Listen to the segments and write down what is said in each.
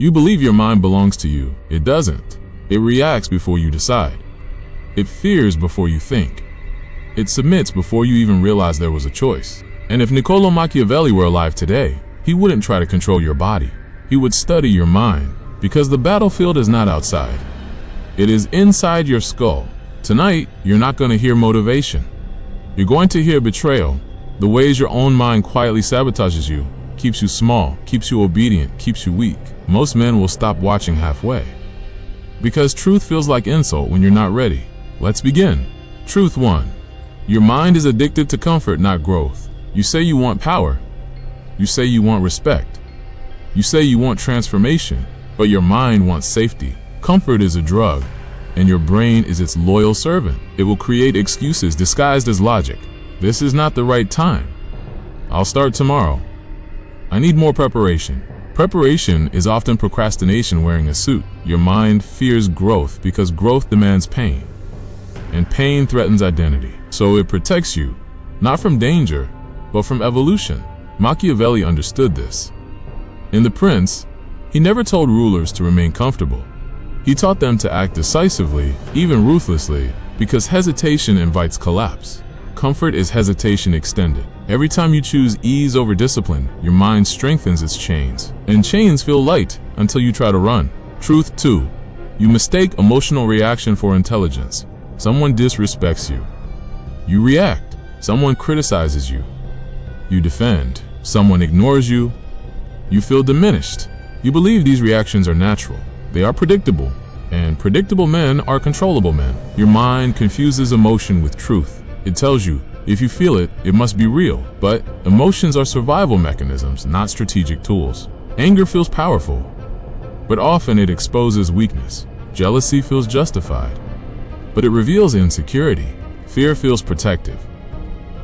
You believe your mind belongs to you. It doesn't. It reacts before you decide. It fears before you think. It submits before you even realize there was a choice. And if Niccolò Machiavelli were alive today, he wouldn't try to control your body. He would study your mind, because the battlefield is not outside. It is inside your skull. Tonight, you're not going to hear motivation. You're going to hear betrayal, the ways your own mind quietly sabotages you, keeps you small, keeps you obedient, keeps you weak. Most men will stop watching halfway, because truth feels like insult when you're not ready. Let's begin. Truth 1. Your mind is addicted to comfort, not growth. You say you want power. You say you want respect. You say you want transformation, but your mind wants safety. Comfort is a drug, and your brain is its loyal servant. It will create excuses disguised as logic. This is not the right time. I'll start tomorrow. I need more preparation. Preparation is often procrastination wearing a suit. Your mind fears growth because growth demands pain, and pain threatens identity. So it protects you, not from danger, but from evolution. Machiavelli understood this. In The Prince, he never told rulers to remain comfortable. He taught them to act decisively, even ruthlessly, because hesitation invites collapse. Comfort is hesitation extended. Every time you choose ease over discipline, your mind strengthens its chains. And chains feel light until you try to run. Truth 2. You mistake emotional reaction for intelligence. Someone disrespects you. You react. Someone criticizes you. You defend. Someone ignores you. You feel diminished. You believe these reactions are natural. They are predictable. And predictable men are controllable men. Your mind confuses emotion with truth. It tells you, if you feel it, it must be real. But emotions are survival mechanisms, not strategic tools. Anger feels powerful, but often it exposes weakness. Jealousy feels justified, but it reveals insecurity. Fear feels protective,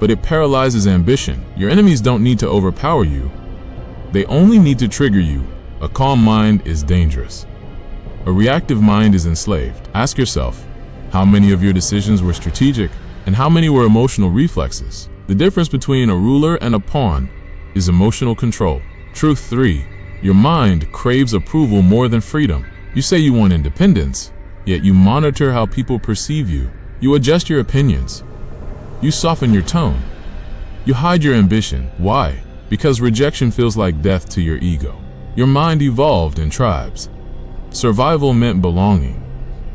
but it paralyzes ambition. Your enemies don't need to overpower you. They only need to trigger you. A calm mind is dangerous. A reactive mind is enslaved. Ask yourself, how many of your decisions were strategic and how many were emotional reflexes? The difference between a ruler and a pawn is emotional control. Truth 3. Your mind craves approval more than freedom. You say you want independence, yet you monitor how people perceive you. You adjust your opinions. You soften your tone. You hide your ambition. Why? Because rejection feels like death to your ego. Your mind evolved in tribes. Survival meant belonging,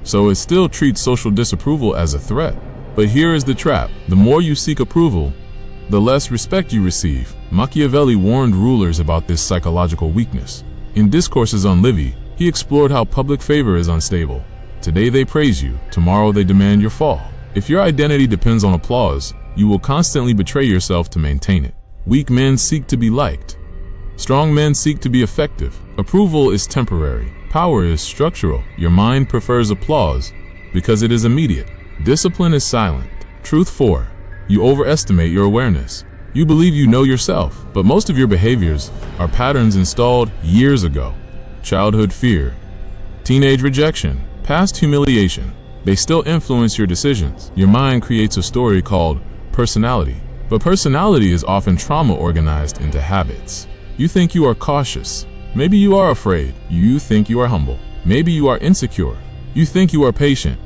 so it still treats social disapproval as a threat. But here is the trap. The more you seek approval, the less respect you receive. Machiavelli warned rulers about this psychological weakness. In Discourses on Livy, he explored how public favor is unstable. Today they praise you, tomorrow they demand your fall. If your identity depends on applause, you will constantly betray yourself to maintain it. Weak men seek to be liked. Strong men seek to be effective. Approval is temporary. Power is structural. Your mind prefers applause because it is immediate. Discipline is silent. Truth 4. You overestimate your awareness. You believe you know yourself, but most of your behaviors are patterns installed years ago. Childhood fear, teenage rejection, past humiliation. They still influence your decisions. Your mind creates a story called personality, but personality is often trauma organized into habits. You think you are cautious. Maybe you are afraid. You think you are humble. Maybe you are insecure. You think you are patient.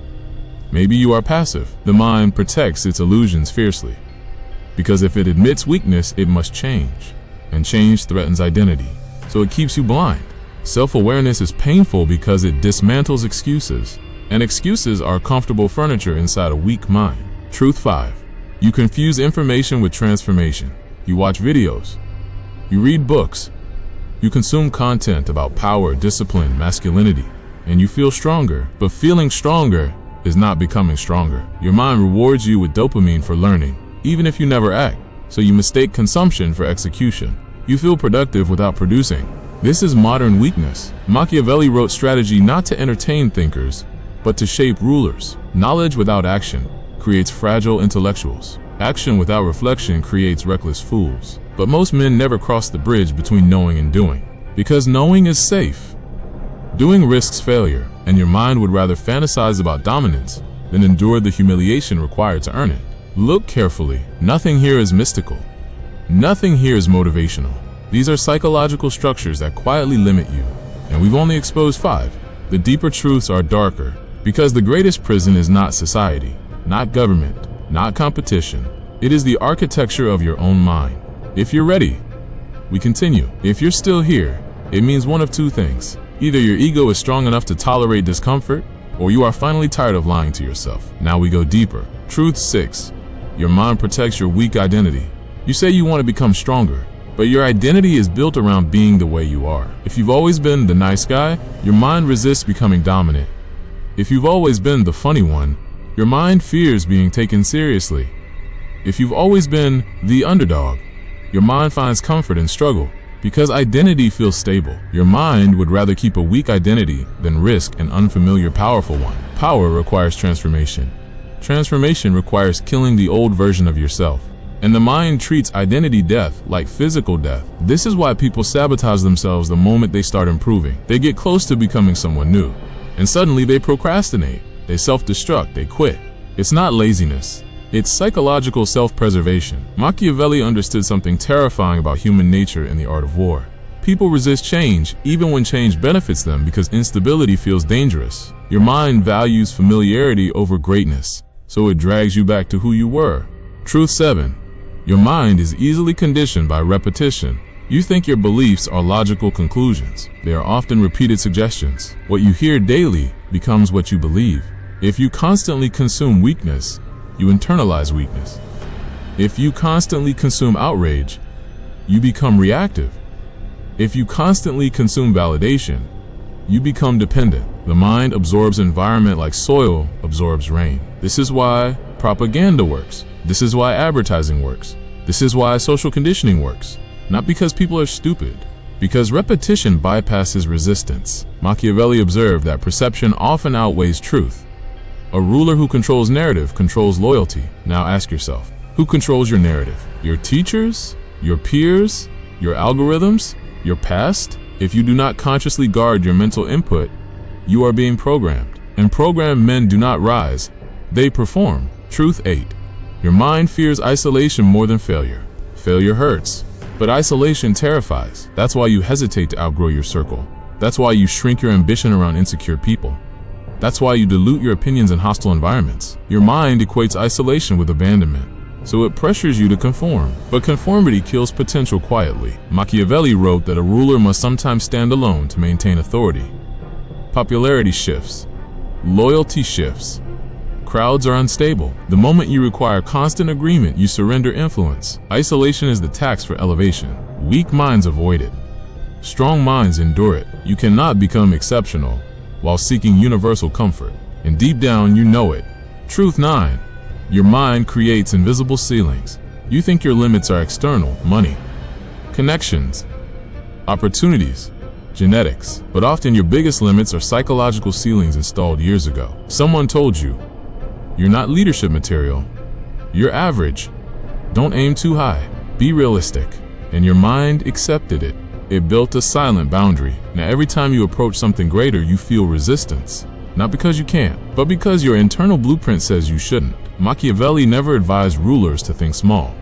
Maybe you are passive. The mind protects its illusions fiercely, because if it admits weakness, it must change, and change threatens identity, so it keeps you blind. Self-awareness is painful because it dismantles excuses, and excuses are comfortable furniture inside a weak mind. Truth 5. You confuse information with transformation. You watch videos. You read books. You consume content about power, discipline, masculinity, and you feel stronger, but feeling stronger is not becoming stronger. Your mind rewards you with dopamine for learning, even if you never act, so you mistake consumption for execution. You feel productive without producing. This is modern weakness. Machiavelli wrote strategy not to entertain thinkers, but to shape rulers. Knowledge without action creates fragile intellectuals. Action without reflection creates reckless fools. But most men never cross the bridge between knowing and doing, because knowing is safe. Doing risks failure, and your mind would rather fantasize about dominance than endure the humiliation required to earn it. Look carefully. Nothing here is mystical. Nothing here is motivational. These are psychological structures that quietly limit you, and we've only exposed 5. The deeper truths are darker, because the greatest prison is not society, not government, not competition. It is the architecture of your own mind. If you're ready, we continue. If you're still here, it means one of 2 things. Either your ego is strong enough to tolerate discomfort, or you are finally tired of lying to yourself. Now we go deeper. Truth 6. Your mind protects your weak identity. You say you want to become stronger, but your identity is built around being the way you are. If you've always been the nice guy, your mind resists becoming dominant. If you've always been the funny one, your mind fears being taken seriously. If you've always been the underdog, your mind finds comfort in struggle. Because identity feels stable, your mind would rather keep a weak identity than risk an unfamiliar, powerful one. Power requires transformation. Transformation requires killing the old version of yourself. And the mind treats identity death like physical death. This is why people sabotage themselves the moment they start improving. They get close to becoming someone new, and suddenly they procrastinate, they self-destruct, they quit. It's not laziness. It's psychological self-preservation. Machiavelli understood something terrifying about human nature in The Art of War. People resist change, even when change benefits them, because instability feels dangerous. Your mind values familiarity over greatness, so it drags you back to who you were. Truth 7. Your mind is easily conditioned by repetition. You think your beliefs are logical conclusions. They are often repeated suggestions. What you hear daily becomes what you believe. If you constantly consume weakness, you internalize weakness. If you constantly consume outrage, you become reactive. If you constantly consume validation, you become dependent. The mind absorbs environment like soil absorbs rain. This is why propaganda works. This is why advertising works. This is why social conditioning works. Not because people are stupid, because repetition bypasses resistance. Machiavelli observed that perception often outweighs truth. A ruler who controls narrative controls loyalty. Now ask yourself, who controls your narrative? Your teachers? Your peers? Your algorithms? Your past? If you do not consciously guard your mental input, you are being programmed. And programmed men do not rise, they perform. Truth 8. Your mind fears isolation more than failure. Failure hurts, but isolation terrifies. That's why you hesitate to outgrow your circle. That's why you shrink your ambition around insecure people. That's why you dilute your opinions in hostile environments. Your mind equates isolation with abandonment, so it pressures you to conform. But conformity kills potential quietly. Machiavelli wrote that a ruler must sometimes stand alone to maintain authority. Popularity shifts. Loyalty shifts. Crowds are unstable. The moment you require constant agreement, you surrender influence. Isolation is the tax for elevation. Weak minds avoid it. Strong minds endure it. You cannot become exceptional while seeking universal comfort. And deep down, you know it. Truth 9. Your mind creates invisible ceilings. You think your limits are external, money, connections, opportunities, genetics. But often your biggest limits are psychological ceilings installed years ago. Someone told you, you're not leadership material. You're average. Don't aim too high. Be realistic. And your mind accepted it. It built a silent boundary. Now every time you approach something greater, you feel resistance. Not because you can't, but because your internal blueprint says you shouldn't. Machiavelli never advised rulers to think small.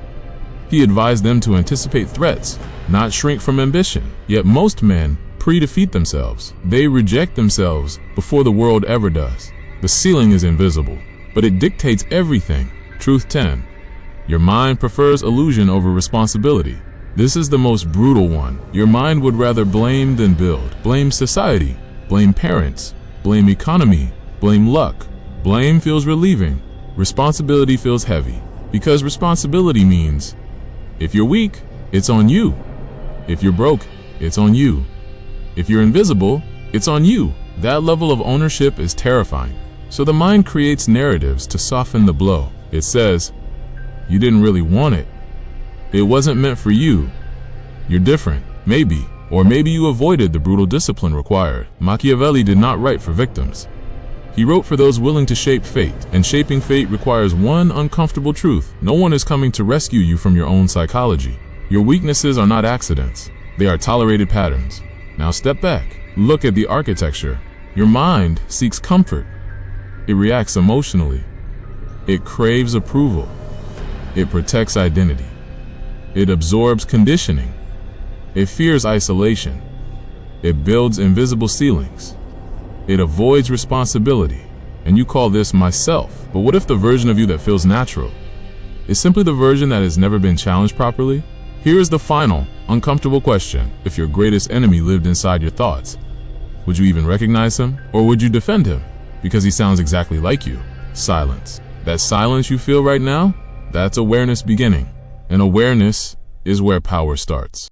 He advised them to anticipate threats, not shrink from ambition. Yet most men pre-defeat themselves. They reject themselves before the world ever does. The ceiling is invisible, but it dictates everything. Truth 10. Your mind prefers illusion over responsibility. This is the most brutal one. Your mind would rather blame than build. Blame society, blame parents, blame economy, blame luck. Blame feels relieving. Responsibility feels heavy. Because responsibility means, if you're weak, it's on you. If you're broke, it's on you. If you're invisible, it's on you. That level of ownership is terrifying. So the mind creates narratives to soften the blow. It says, you didn't really want it. It wasn't meant for you. You're different, maybe. Or maybe you avoided the brutal discipline required. Machiavelli did not write for victims. He wrote for those willing to shape fate. And shaping fate requires one uncomfortable truth. No one is coming to rescue you from your own psychology. Your weaknesses are not accidents. They are tolerated patterns. Now step back. Look at the architecture. Your mind seeks comfort. It reacts emotionally. It craves approval. It protects identity. It absorbs conditioning. It fears isolation. It builds invisible ceilings. It avoids responsibility. And you call this myself. But what if the version of you that feels natural is simply the version that has never been challenged properly? Here is the final, uncomfortable question. If your greatest enemy lived inside your thoughts, would you even recognize him? Or would you defend him because he sounds exactly like you? Silence. That silence you feel right now, that's awareness beginning. And awareness is where power starts.